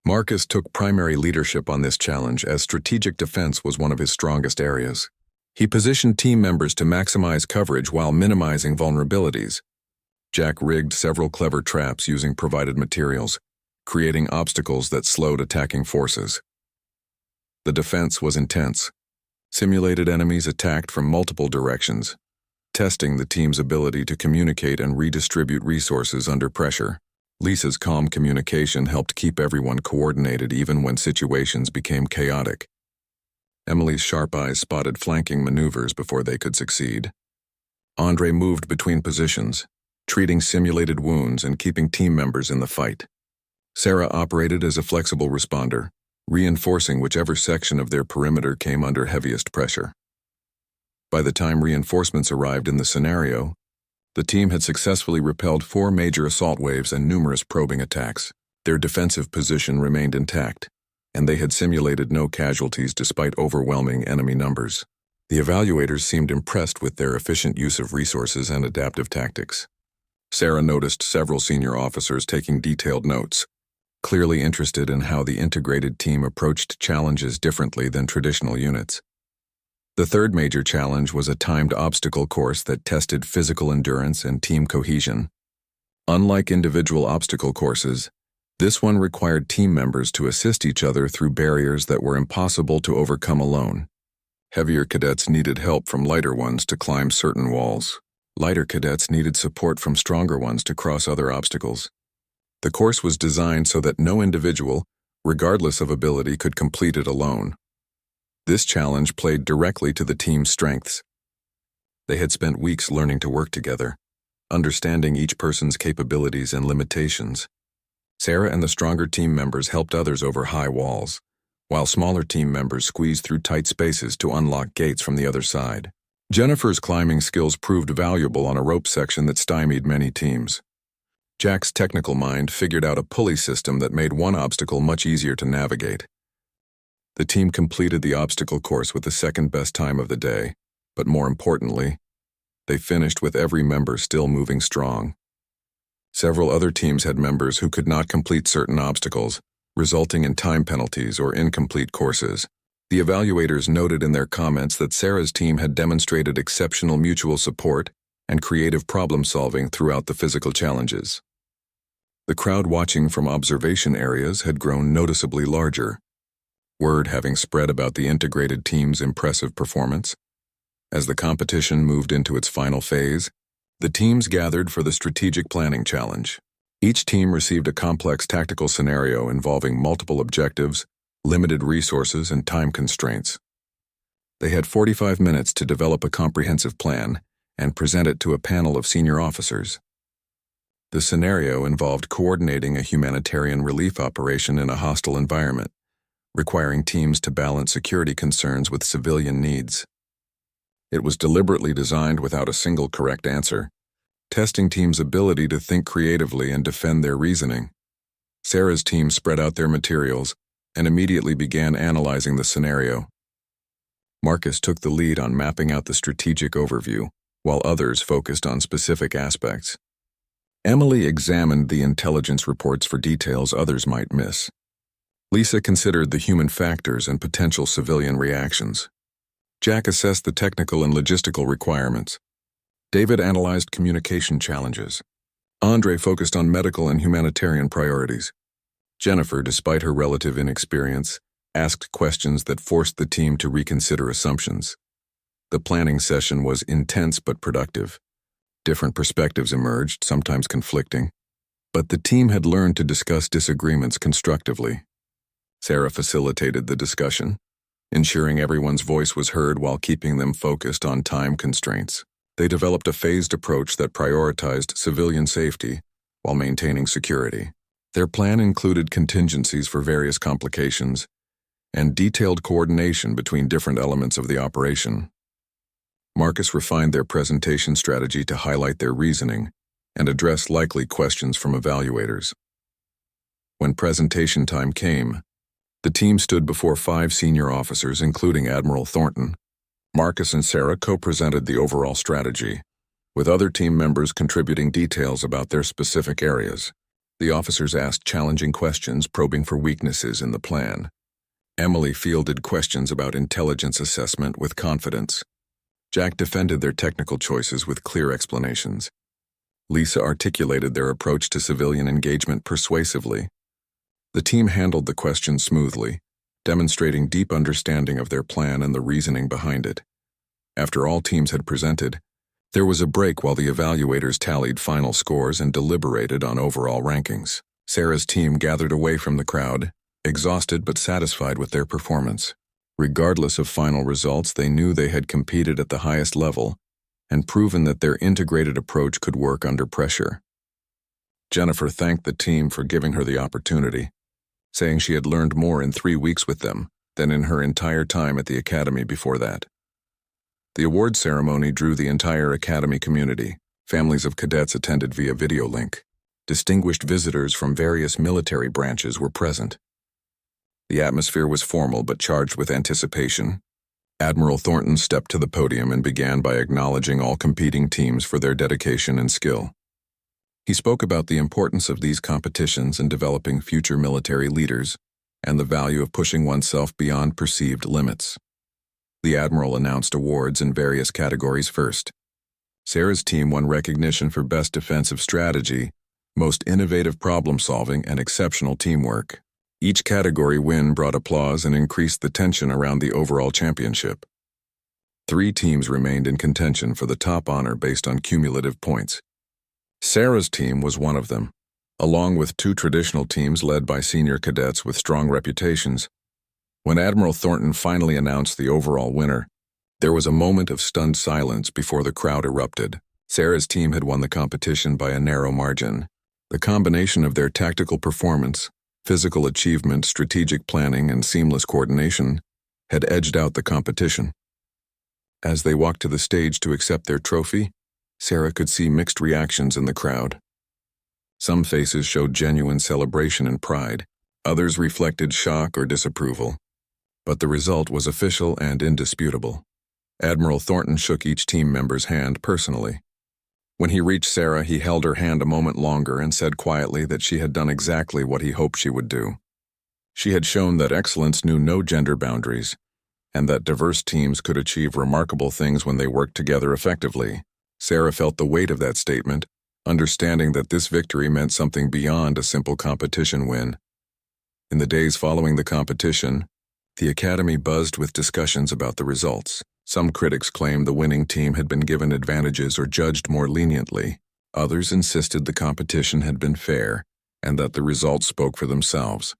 Marcus took primary leadership on this challenge as strategic defense was one of his strongest areas. He positioned team members to maximize coverage while minimizing vulnerabilities. Jack rigged several clever traps using provided materials, creating obstacles that slowed attacking forces. The defense was intense. Simulated enemies attacked from multiple directions, testing the team's ability to communicate and redistribute resources under pressure. Lisa's calm communication helped keep everyone coordinated even when situations became chaotic. Emily's sharp eyes spotted flanking maneuvers before they could succeed. Andre moved between positions, treating simulated wounds and keeping team members in the fight. Sarah operated as a flexible responder, reinforcing whichever section of their perimeter came under heaviest pressure. By the time reinforcements arrived in the scenario, the team had successfully repelled 4 major assault waves and numerous probing attacks. Their defensive position remained intact, and they had simulated no casualties despite overwhelming enemy numbers. The evaluators seemed impressed with their efficient use of resources and adaptive tactics. Sarah noticed several senior officers taking detailed notes, clearly interested in how the integrated team approached challenges differently than traditional units. The third major challenge was a timed obstacle course that tested physical endurance and team cohesion. Unlike individual obstacle courses, this one required team members to assist each other through barriers that were impossible to overcome alone. Heavier cadets needed help from lighter ones to climb certain walls. Lighter cadets needed support from stronger ones to cross other obstacles. The course was designed so that no individual, regardless of ability, could complete it alone. This challenge played directly to the team's strengths. They had spent weeks learning to work together, understanding each person's capabilities and limitations. Sarah and the stronger team members helped others over high walls, while smaller team members squeezed through tight spaces to unlock gates from the other side. Jennifer's climbing skills proved valuable on a rope section that stymied many teams. Jack's technical mind figured out a pulley system that made one obstacle much easier to navigate. The team completed the obstacle course with the second best time of the day, but more importantly, they finished with every member still moving strong. Several other teams had members who could not complete certain obstacles, resulting in time penalties or incomplete courses. The evaluators noted in their comments that Sarah's team had demonstrated exceptional mutual support and creative problem-solving throughout the physical challenges. The crowd watching from observation areas had grown noticeably larger, word having spread about the integrated team's impressive performance. As the competition moved into its final phase, the teams gathered for the strategic planning challenge. Each team received a complex tactical scenario involving multiple objectives, limited resources, and time constraints. They had 45 minutes to develop a comprehensive plan and present it to a panel of senior officers. The scenario involved coordinating a humanitarian relief operation in a hostile environment, requiring teams to balance security concerns with civilian needs. It was deliberately designed without a single correct answer, testing teams' ability to think creatively and defend their reasoning. Sarah's team spread out their materials and immediately began analyzing the scenario. Marcus took the lead on mapping out the strategic overview, while others focused on specific aspects. Emily examined the intelligence reports for details others might miss. Lisa considered the human factors and potential civilian reactions. Jack assessed the technical and logistical requirements. David analyzed communication challenges. Andre focused on medical and humanitarian priorities. Jennifer, despite her relative inexperience, asked questions that forced the team to reconsider assumptions. The planning session was intense but productive. Different perspectives emerged, sometimes conflicting, but the team had learned to discuss disagreements constructively. Sarah facilitated the discussion, ensuring everyone's voice was heard while keeping them focused on time constraints. They developed a phased approach that prioritized civilian safety while maintaining security. Their plan included contingencies for various complications and detailed coordination between different elements of the operation. Marcus refined their presentation strategy to highlight their reasoning and address likely questions from evaluators. When presentation time came, the team stood before 5 senior officers, including Admiral Thornton. Marcus and Sarah co-presented the overall strategy, with other team members contributing details about their specific areas. The officers asked challenging questions, probing for weaknesses in the plan. Emily fielded questions about intelligence assessment with confidence. Jack defended their technical choices with clear explanations. Lisa articulated their approach to civilian engagement persuasively. The team handled the questions smoothly, demonstrating deep understanding of their plan and the reasoning behind it. After all teams had presented, there was a break while the evaluators tallied final scores and deliberated on overall rankings. Sarah's team gathered away from the crowd, exhausted but satisfied with their performance. Regardless of final results, they knew they had competed at the highest level and proven that their integrated approach could work under pressure. Jennifer thanked the team for giving her the opportunity, saying she had learned more in 3 weeks with them than in her entire time at the academy before that. The award ceremony drew the entire academy community. Families of cadets attended via video link. Distinguished visitors from various military branches were present. The atmosphere was formal but charged with anticipation. Admiral Thornton stepped to the podium and began by acknowledging all competing teams for their dedication and skill. He spoke about the importance of these competitions in developing future military leaders and the value of pushing oneself beyond perceived limits. The Admiral announced awards in various categories first. Sarah's team won recognition for Best Defensive Strategy, Most Innovative Problem-Solving, and Exceptional Teamwork. Each category win brought applause and increased the tension around the overall championship. 3 teams remained in contention for the top honor based on cumulative points. Sarah's team was one of them, along with 2 traditional teams led by senior cadets with strong reputations. When Admiral Thornton finally announced the overall winner, there was a moment of stunned silence before the crowd erupted. Sarah's team had won the competition by a narrow margin. The combination of their tactical performance, physical achievement, strategic planning, and seamless coordination had edged out the competition. As they walked to the stage to accept their trophy, Sarah could see mixed reactions in the crowd. Some faces showed genuine celebration and pride, others reflected shock or disapproval. But the result was official and indisputable. Admiral Thornton shook each team member's hand personally. When he reached Sarah, he held her hand a moment longer and said quietly that she had done exactly what he hoped she would do. She had shown that excellence knew no gender boundaries, and that diverse teams could achieve remarkable things when they worked together effectively. Sarah felt the weight of that statement, understanding that this victory meant something beyond a simple competition win. In the days following the competition, the Academy buzzed with discussions about the results. Some critics claimed the winning team had been given advantages or judged more leniently. Others insisted the competition had been fair and that the results spoke for themselves.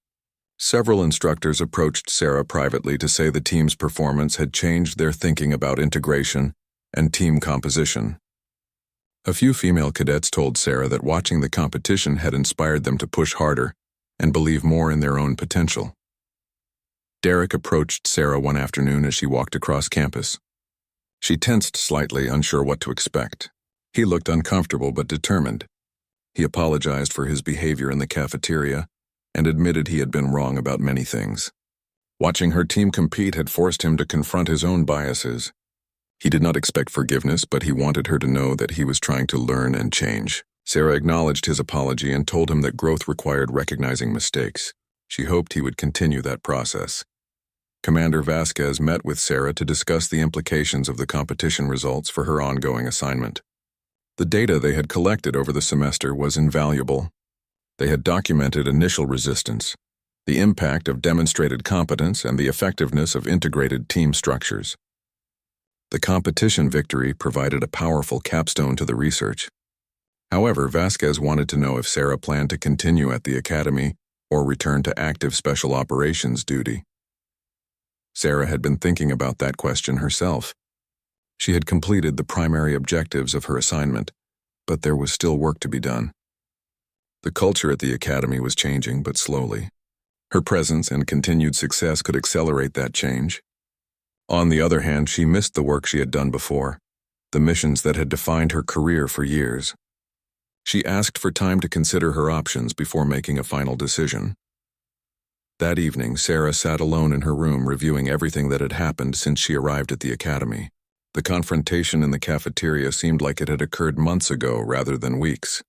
Several instructors approached Sarah privately to say the team's performance had changed their thinking about integration and team composition. A few female cadets told Sarah that watching the competition had inspired them to push harder and believe more in their own potential. Derek approached Sarah one afternoon as she walked across campus. She tensed slightly, unsure what to expect. He looked uncomfortable but determined. He apologized for his behavior in the cafeteria and admitted he had been wrong about many things. Watching her team compete had forced him to confront his own biases. He did not expect forgiveness, but he wanted her to know that he was trying to learn and change. Sarah acknowledged his apology and told him that growth required recognizing mistakes. She hoped he would continue that process. Commander Vasquez met with Sarah to discuss the implications of the competition results for her ongoing assignment. The data they had collected over the semester was invaluable. They had documented initial resistance, the impact of demonstrated competence, and the effectiveness of integrated team structures. The competition victory provided a powerful capstone to the research. However, Vasquez wanted to know if Sarah planned to continue at the Academy or return to active special operations duty. Sarah had been thinking about that question herself. She had completed the primary objectives of her assignment, but there was still work to be done. The culture at the Academy was changing, but slowly. Her presence and continued success could accelerate that change. On the other hand, she missed the work she had done before, the missions that had defined her career for years. She asked for time to consider her options before making a final decision. That evening, Sarah sat alone in her room reviewing everything that had happened since she arrived at the Academy. The confrontation in the cafeteria seemed like it had occurred months ago rather than weeks.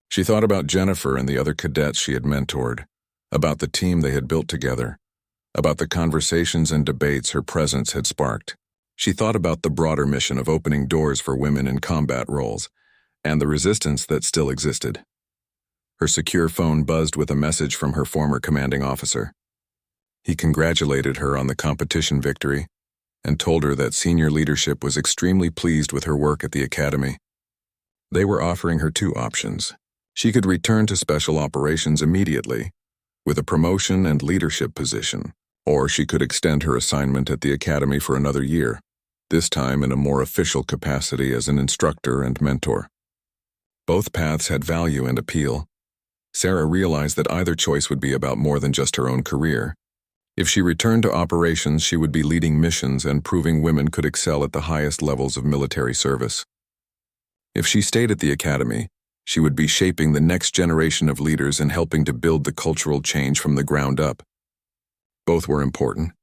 She thought about Jennifer and the other cadets she had mentored, about the team they had built together, about the conversations and debates her presence had sparked. She thought about the broader mission of opening doors for women in combat roles, and the resistance that still existed. Her secure phone buzzed with a message from her former commanding officer. He congratulated her on the competition victory and told her that senior leadership was extremely pleased with her work at the Academy. They were offering her 2 options. She could return to special operations immediately, with a promotion and leadership position, or she could extend her assignment at the Academy for another year, this time in a more official capacity as an instructor and mentor. Both paths had value and appeal. Sarah realized that either choice would be about more than just her own career. If she returned to operations, she would be leading missions and proving women could excel at the highest levels of military service. If she stayed at the Academy, she would be shaping the next generation of leaders and helping to build the cultural change from the ground up. Both were important.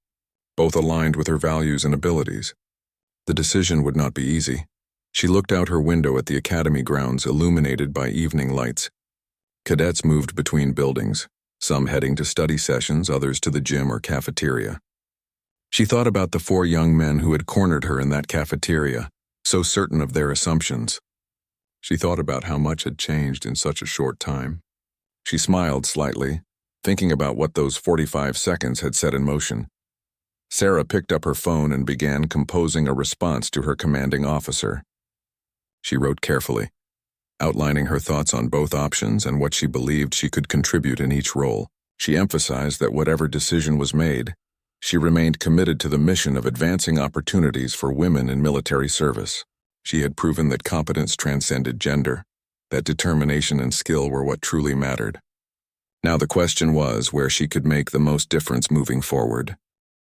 Both aligned with her values and abilities. The decision would not be easy. She looked out her window at the Academy grounds illuminated by evening lights. Cadets moved between buildings, some heading to study sessions, others to the gym or cafeteria. She thought about the 4 young men who had cornered her in that cafeteria, so certain of their assumptions. She thought about how much had changed in such a short time. She smiled slightly, thinking about what those 45 seconds had set in motion. Sarah picked up her phone and began composing a response to her commanding officer. She wrote carefully, outlining her thoughts on both options and what she believed she could contribute in each role. She emphasized that whatever decision was made, she remained committed to the mission of advancing opportunities for women in military service. She had proven that competence transcended gender, that determination and skill were what truly mattered. Now the question was where she could make the most difference moving forward.